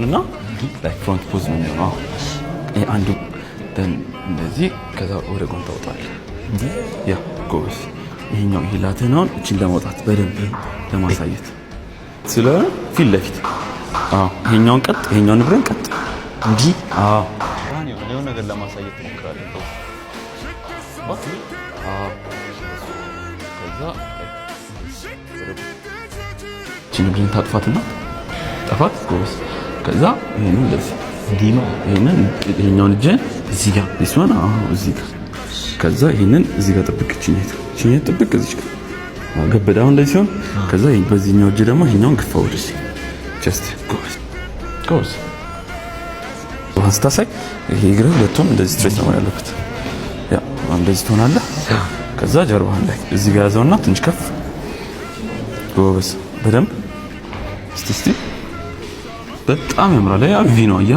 እና ላይክ ፍሮንት ፖዝ ነው የሚሆነው። አንዱ እንደዚህ ከዛ ወደ ጎን ታወጣለህ። ያ ጎበዝ። ይሄኛው ይሄ ላትህን እቺን ለማውጣት በደንብ ለማሳየት ስለሆነ ፊት ለፊት ይሄኛውን ቀጥ፣ ይሄኛውን እግርን ቀጥ እንጂ የሆነ ነገር ለማሳየት ሞክራለሁ። ከዛ እቺን እግርን ታጥፋትና ጠፋት ጎበዝ። ከዛ ይሄንን እንደዚህ እንዲህ ነው። ይሄኛውን እጅ እዚህ ጋር ዲስዋን እዚህ ጋር ከዛ ይሄንን እዚህ ጋር ጥብቅ እቺኔት ጥብቅ እዚህ ጋር ገበዳ አሁን እንደዚህ ሲሆን ከዛ በዚህኛው እጅ ደግሞ ይሄኛውን ግፋ ወደዚህ ጀስት ጎዝ ስታሳይ ይሄ እግርህ ሁለቱም እንደዚህ ስትሬት ነው ያለበት። ያ እንደዚህ ትሆናለህ። ከዛ ጀርባህን ላይ እዚህ ጋር ያዘውና ትንሽ ከፍ ጎበዝ በደንብ እስቲ በጣም ያምራል። ያ ቪ ነው ያ